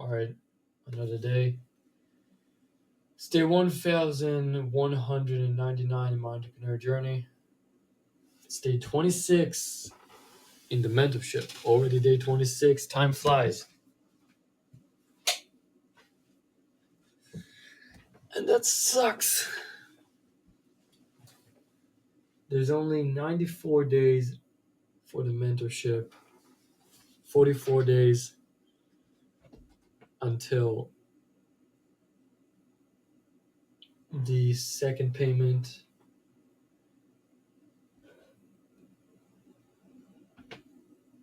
All right, another day. It's day 1199 in my entrepreneur journey. It's day 26 in the mentorship. Already day 26. Time flies. And that sucks. There's only 94 days for the mentorship, 44 days until the second payment.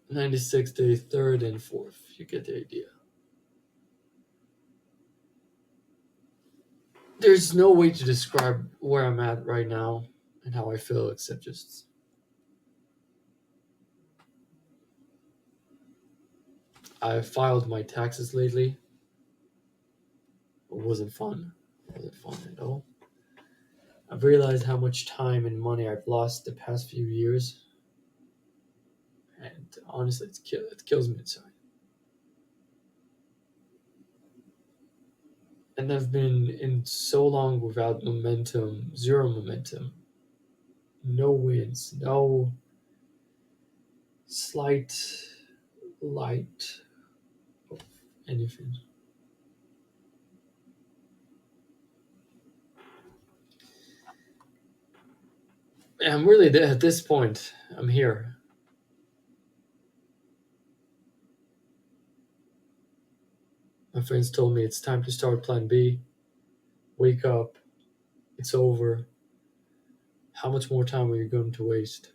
96 day third and fourth. You get the idea. There's no way to describe where I'm at right now and how I feel except just I filed my taxes lately. It wasn't fun. It wasn't fun at all. I've realized how much time and money I've lost the past few years, and honestly, it kills me inside. And I've been in so long without momentum, zero momentum, no wins, no slight light of anything. And I'm really there at this point. I'm here. My friends told me it's time to start plan B. Wake up. It's over. How much more time are you going to waste?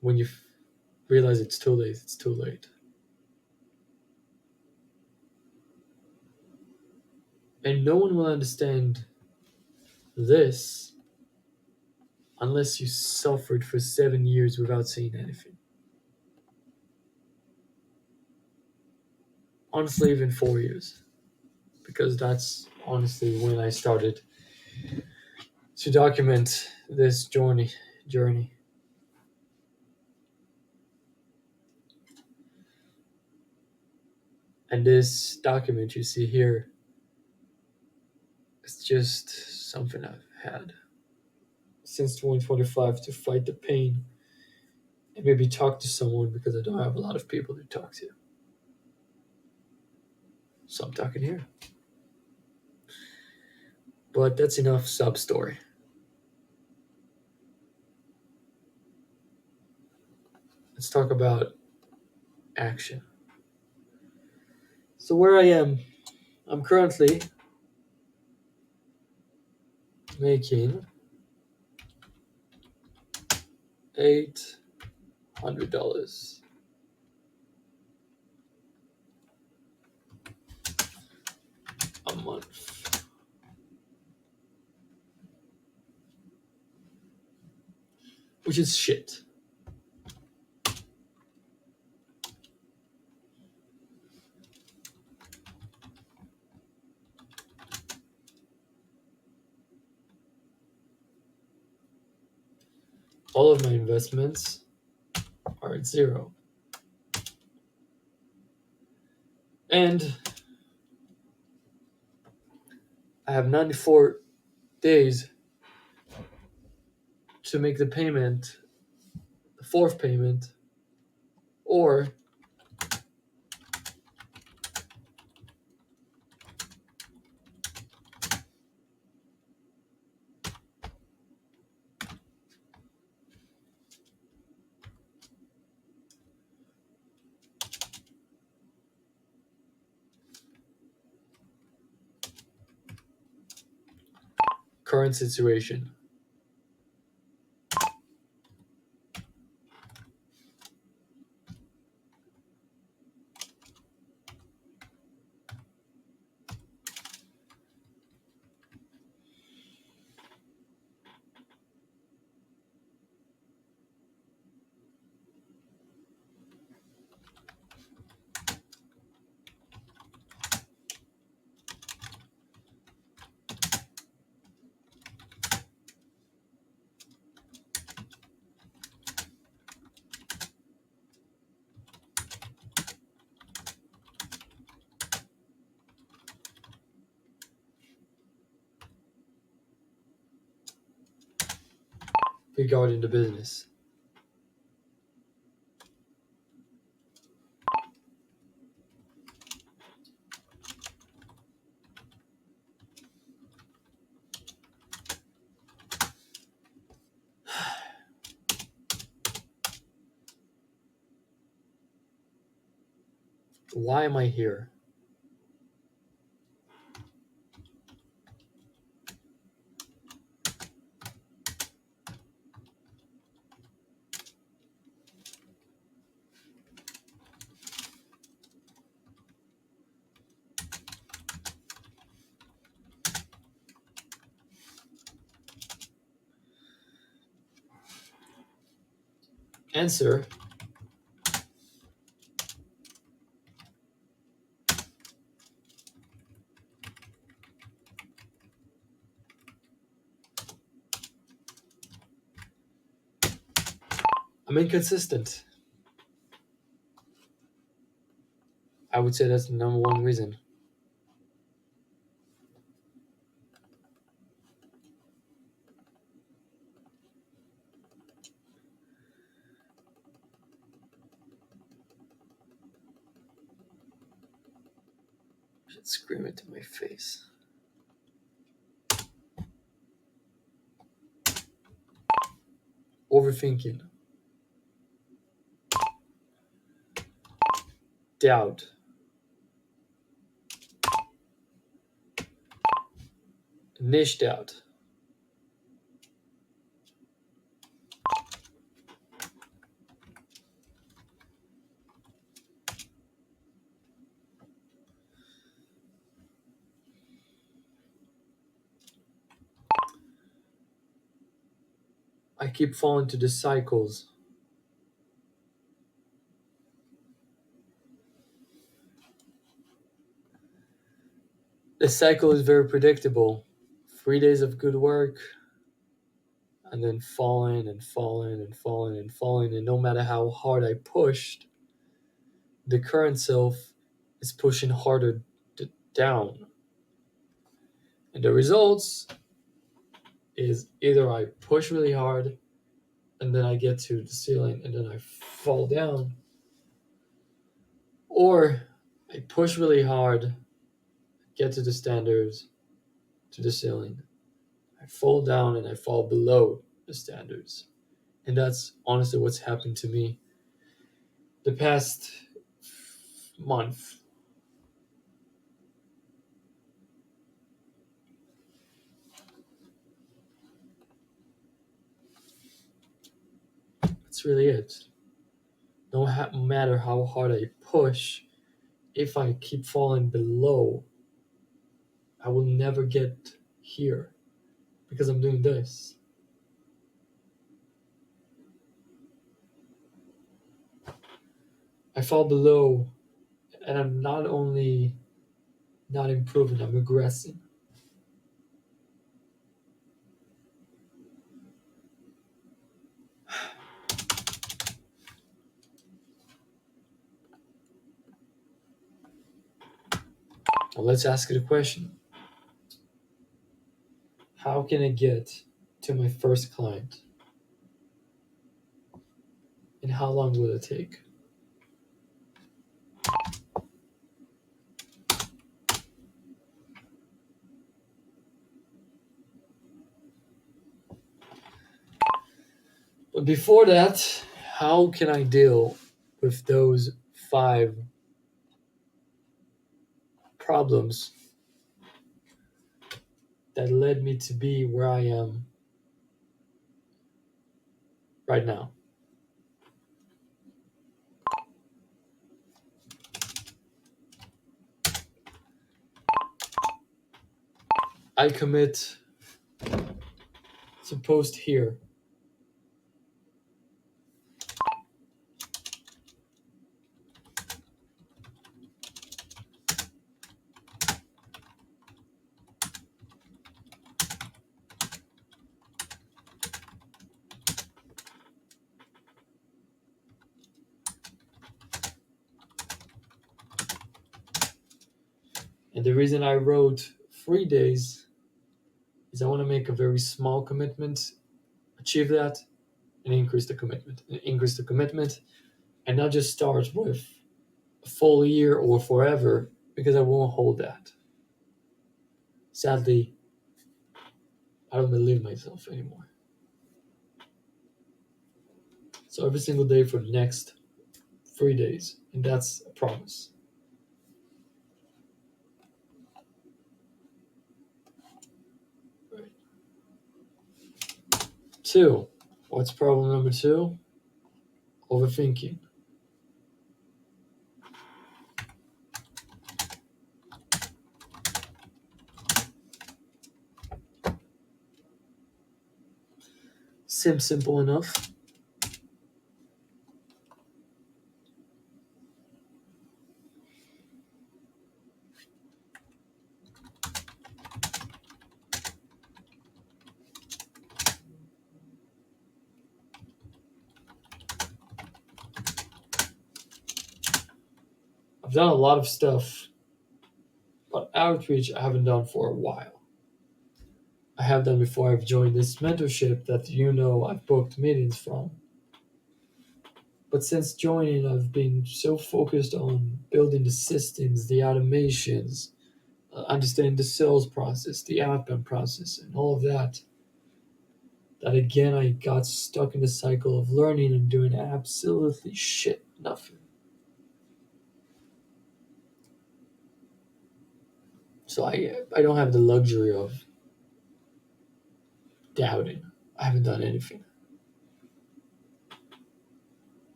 When you realize it's too late, it's too late. And no one will understand this unless you suffered for 7 years without saying anything. Honestly, even 4 years. Because that's honestly when I started to document this journey. And this document you see here is just something I've had since 2025 to fight the pain and maybe talk to someone because I don't have a lot of people to talk to. So I'm talking here. But that's enough sub story. Let's talk about action. So where I am, I'm currently making $800 a month. Which is shit. All of my investments are at zero. And I have 94 days to make the payment, the fourth payment, or current situation. regarding the business. Why am I here? Answer. I'm inconsistent. I would say that's the number one reason. I should scream into my face. Overthinking. Doubt. Niche doubt. I keep falling to the cycles. The cycle is very predictable. 3 days of good work, and then falling and falling and falling and falling. And no matter how hard I pushed, the current self is pushing harder down. And the results is either I push really hard and then I get to the ceiling and then I fall down, or I push really hard, get to the standards, to the ceiling. I fall down and I fall below the standards. And that's honestly what's happened to me the past month. That's really it. No matter how hard I push, if I keep falling below, I will never get here because I'm doing this. I fall below, and I'm not only not improving, I'm regressing. Well, let's ask you the question: how can I get to my first client? And how long will it take? But before that, how can I deal with those 5 problems that led me to be where I am right now? I commit to post here. And the reason I wrote 3 days is I want to make a very small commitment, achieve that, and increase the commitment. And increase the commitment, and not just start with a full year or forever, because I won't hold that. Sadly, I don't believe myself anymore. So every single day for the next 3 days, and that's a promise. Right. Two. What's problem number two? Overthinking. Seems simple enough. I've done a lot of stuff, but outreach I haven't done for a while. I have done before. I've joined this mentorship that I've booked meetings from. But since joining, I've been so focused on building the systems, the automations, understanding the sales process, the outbound process, and all of that, that again I got stuck in the cycle of learning and doing absolutely shit, nothing. So I don't have the luxury of doubting. I haven't done anything.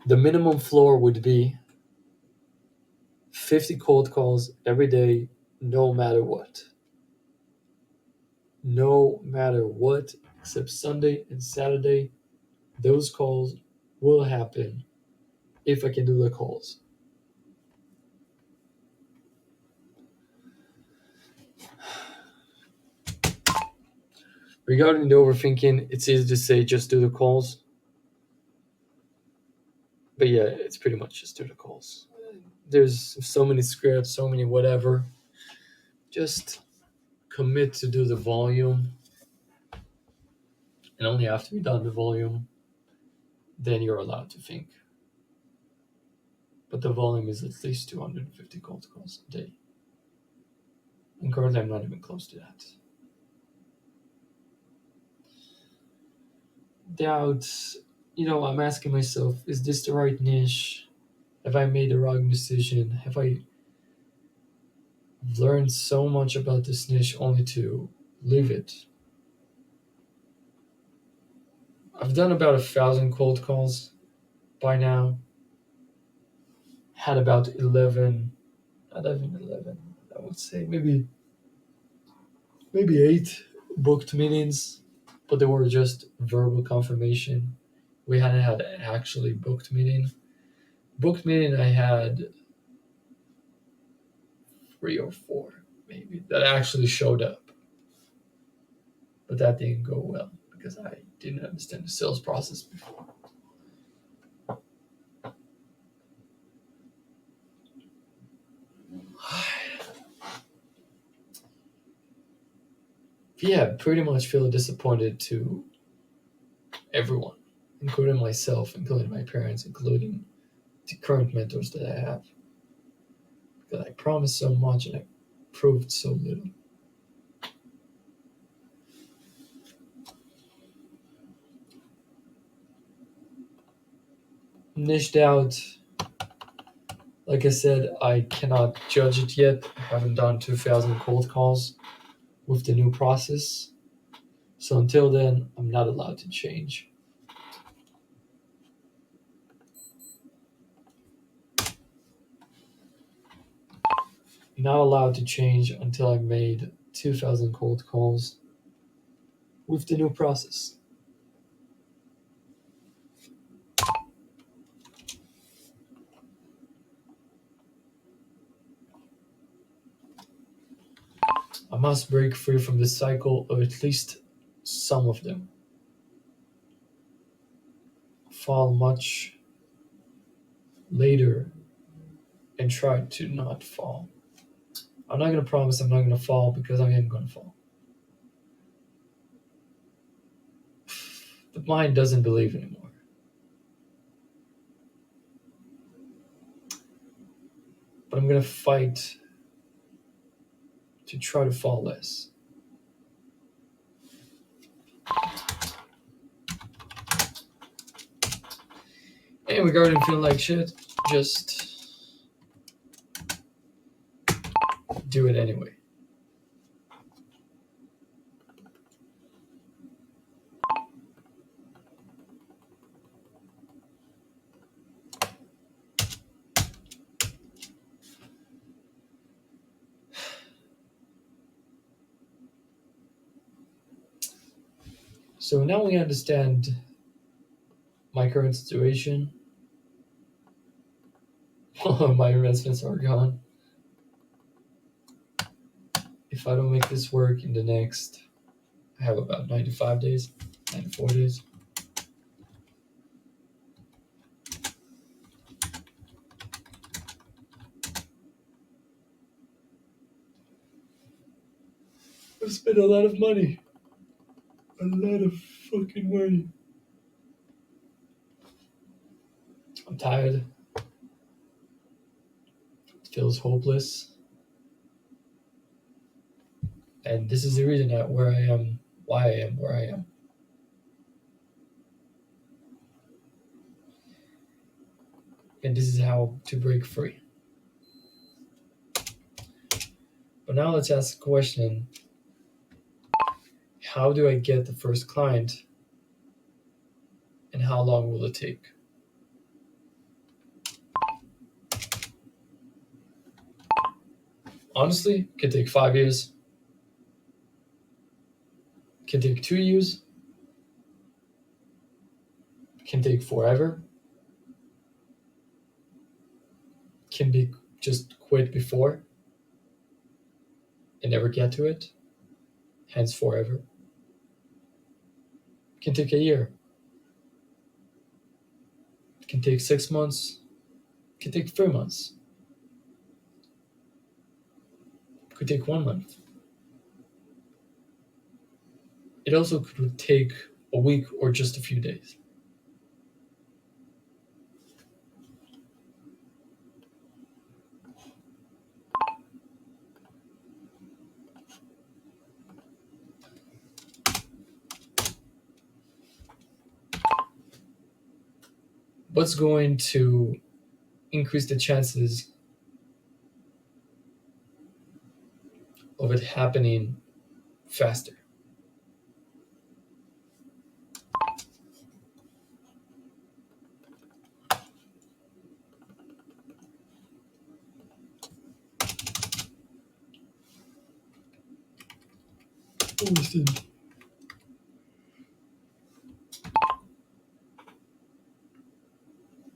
The minimum floor would be 50 cold calls every day, no matter what. No matter what, except Sunday and Saturday, those calls will happen if I can do the calls. Regarding the overthinking, it's easy to say just do the calls. But yeah, it's pretty much just do the calls. There's so many scripts, so many whatever. Just commit to do the volume. And only after you've done the volume, then you're allowed to think. But the volume is at least 250 cold calls a day. And currently, I'm not even close to that. Doubts, I'm asking myself, is this the right niche? Have I made the wrong decision? Have I learned so much about this niche only to leave it? I've done about 1,000 cold calls by now. Had about 11, not even 11, I would say maybe 8 booked meetings, but they were just verbal confirmation. We hadn't had an actually booked meeting. Booked meeting, I had 3 or 4 maybe that actually showed up, but that didn't go well because I didn't understand the sales process before. Yeah, pretty much feel disappointed to everyone, including myself, including my parents, including the current mentors that I have. Because I promised so much and I proved so little. Niched out, like I said, I cannot judge it yet. I haven't done 2,000 cold calls with the new process. So until then, I'm not allowed to change. Not allowed to change until I made 2,000 cold calls with the new process. must break free from this cycle, or at least some of them. Fall much later and try to not fall. I'm not going to promise I'm not going to fall because I am going to fall. The mind doesn't believe anymore. But I'm going to fight to try to fall less. And regarding feeling like shit, just do it anyway. So now we understand my current situation. My investments are gone. If I don't make this work in the next, I have about 95 days, 94 days. I've spent a lot of money. A lot of fucking money. I'm tired. It feels hopeless. And this is the reason that where I am, why I am where I am. And this is how to break free. But now let's ask the question, how do I get the first client and how long will it take? Honestly, it could take 5 years. It can take 2 years. It can take forever. It can be just quit before and never get to it, hence forever. It can take a year. It can take 6 months. It can take 3 months. It could take 1 month. It also could take a week or just a few days. What's going to increase the chances of it happening faster?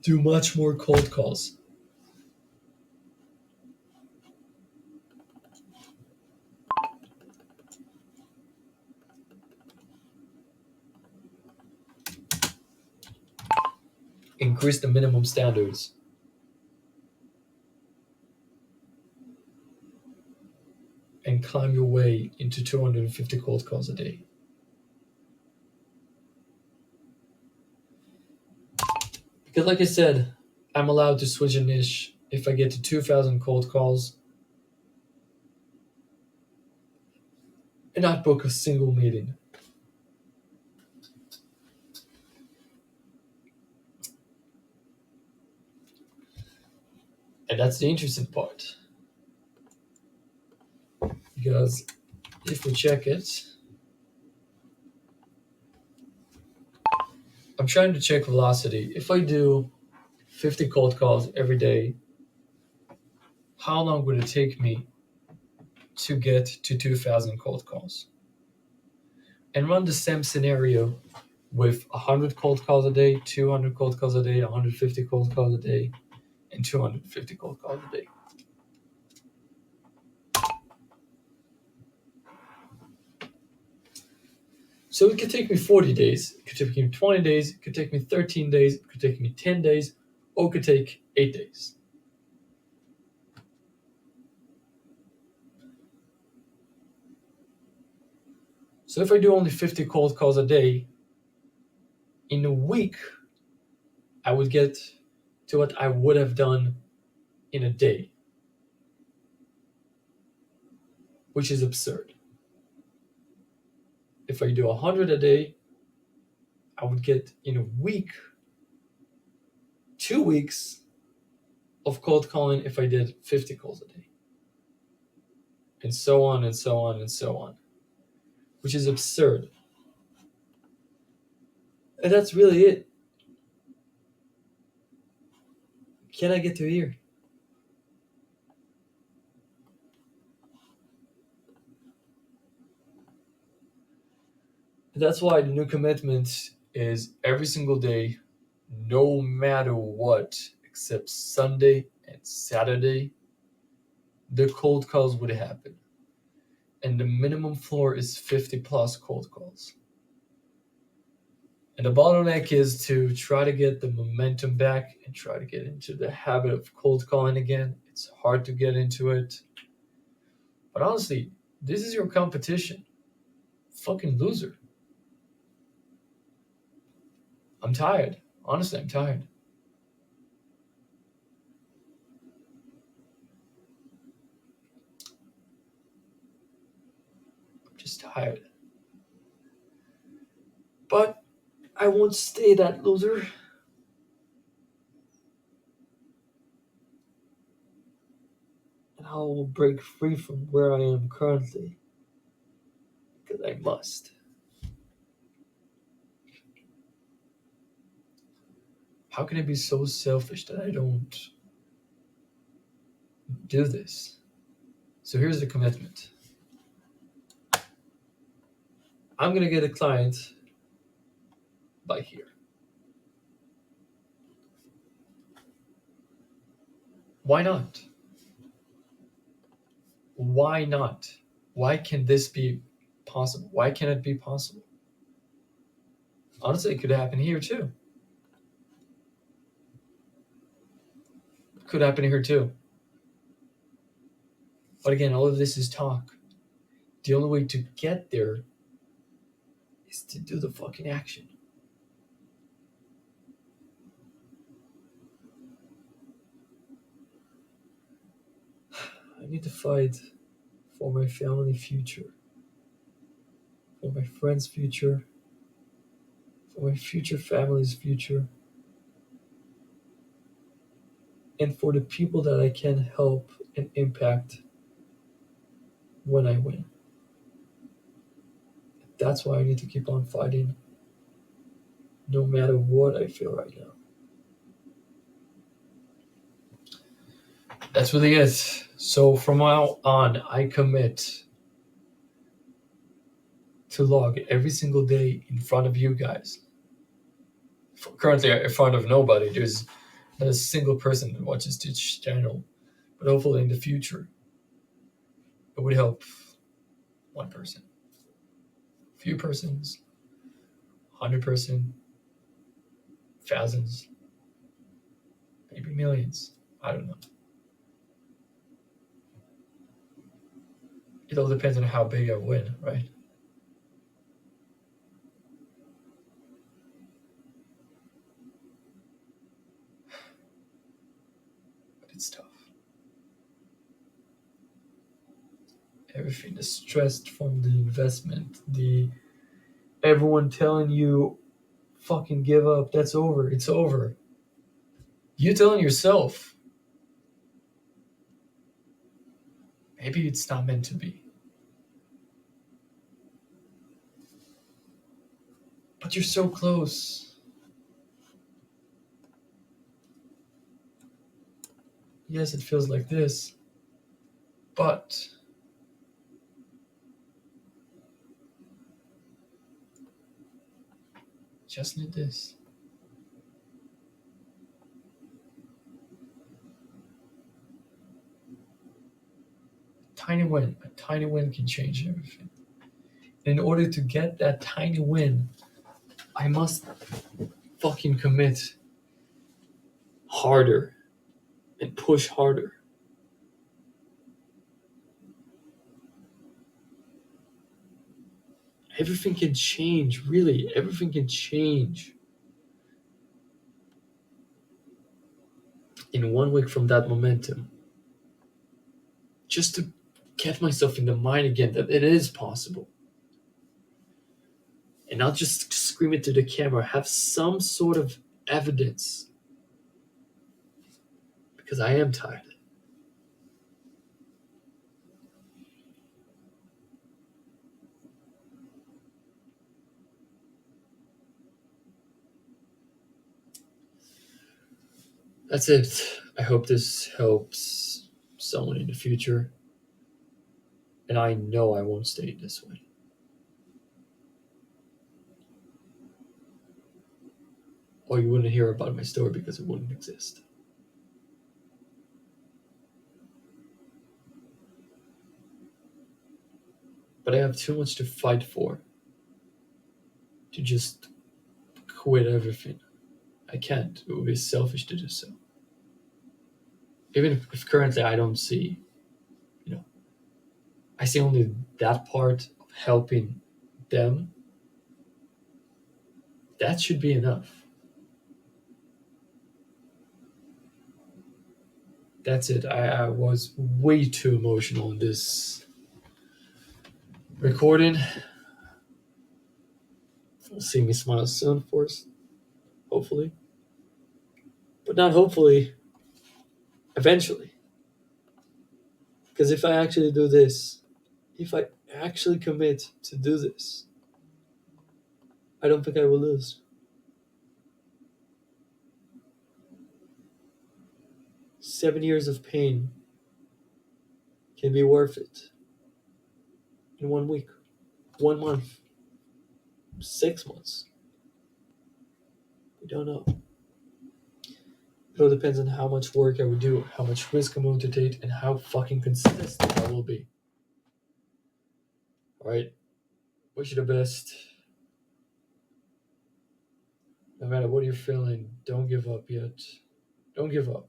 Do much more cold calls. Increase the minimum standards. And climb your way into 250 cold calls a day. Because like I said, I'm allowed to switch a niche if I get to 2,000 cold calls and not book a single meeting. And that's the interesting part. Because if we check it, I'm trying to check velocity. If I do 50 cold calls every day, how long would it take me to get to 2,000 cold calls? And run the same scenario with 100 cold calls a day, 200 cold calls a day, 150 cold calls a day, and 250 cold calls a day. So it could take me 40 days, it could take me 20 days, it could take me 13 days, it could take me 10 days, or it could take 8 days. So if I do only 50 cold calls a day, in a week, I would get to what I would have done in a day, which is absurd. If I do 100 a day, I would get in a week, 2 weeks of cold calling if I did 50 calls a day. And so on and so on and so on, which is absurd. And that's really it. Can I get to here? And that's why the new commitment is every single day, no matter what, except Sunday and Saturday, the cold calls would happen. And the minimum floor is 50 plus cold calls. And the bottleneck is to try to get the momentum back and try to get into the habit of cold calling again. It's hard to get into it. But honestly, this is your competition. Fucking loser. I'm tired. Honestly, I'm tired. I'm just tired. But I won't stay that loser. And I will break free from where I am currently. Because I must. How can I be so selfish that I don't do this? So here's the commitment. I'm going to get a client by here. Why not? Why not? Why can this be possible? Why can't it be possible? Honestly, it could happen here too. It could happen here too. But again, all of this is talk. The only way to get there is to do the fucking action. I need to fight for my family future, for my friends' future, for my future family's future, and for the people that I can help and impact when I win. That's why I need to keep on fighting, no matter what I feel right now. That's really it. So from now on, I commit to log every single day in front of you guys. Currently, in front of nobody. There's not a single person that watches this channel. But hopefully, in the future, it would help one person, few persons, 100%, thousands, maybe millions. I don't know. It all depends on how big I win, right? But it's tough. Everything is stressed from the investment, the everyone telling you fucking give up, that's over, it's over. You telling yourself maybe it's not meant to be. But you're so close. Yes, it feels like this, but just need this. A tiny win can change everything. In order to get that tiny win, I must fucking commit harder and push harder. Everything can change, really. Everything can change in 1 week from that momentum. Just to get myself in the mind again that it is possible. And not just scream it to the camera, have some sort of evidence. Because I am tired. That's it. I hope this helps someone in the future. And I know I won't stay this way. Or you wouldn't hear about my story because it wouldn't exist. But I have too much to fight for to just quit everything. I can't. It would be selfish to do so. Even if currently I don't see, I see only that part of helping them. That should be enough. That's it. I was way too emotional in this recording. You'll see me smile soon, of course. Hopefully. But not hopefully. Eventually. Because if I actually do this, if I actually commit to do this, I don't think I will lose. 7 years of pain can be worth it in 1 week, 1 month, 6 months. We don't know. It all depends on how much work I will do, how much risk I'm willing to take, and how fucking consistent I will be. Alright? Wish you the best. No matter what you're feeling, don't give up yet. Don't give up.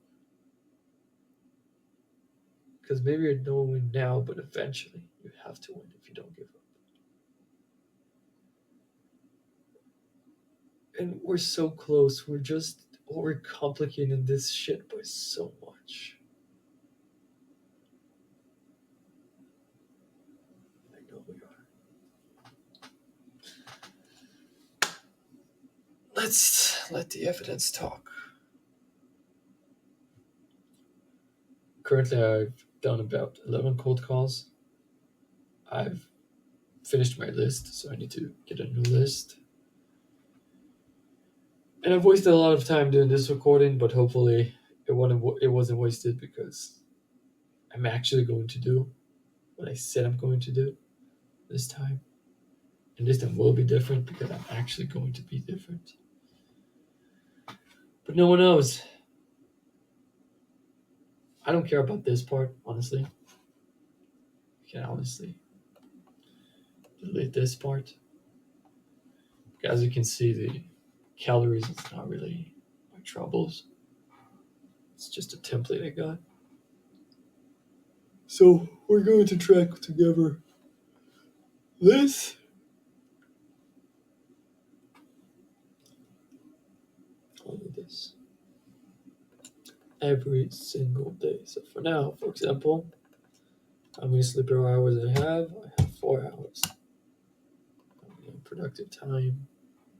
Because maybe you're not win now, but eventually you have to win if you don't give up. And we're so close. We're just overcomplicating this shit by so much. I know we are. Let's let the evidence talk. Currently, I've done about 11 cold calls. I've finished my list, so I need to get a new list. And I've wasted a lot of time doing this recording, but hopefully it wasn't wasted because I'm actually going to do what I said I'm going to do this time. And this time will be different because I'm actually going to be different. But no one knows. I don't care about this part, honestly. You can honestly delete this part. As you can see, the calories is not really my troubles. It's just a template I got. So we're going to track together this. Only this. Every single day. So for now, for example, how many sleeper hours I have? I have 4 hours. Productive time.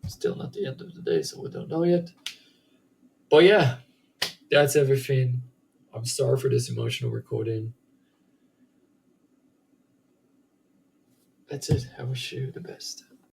Still not the end of the day, so we don't know yet. But yeah, that's everything. I'm sorry for this emotional recording. That's it. I wish you the best.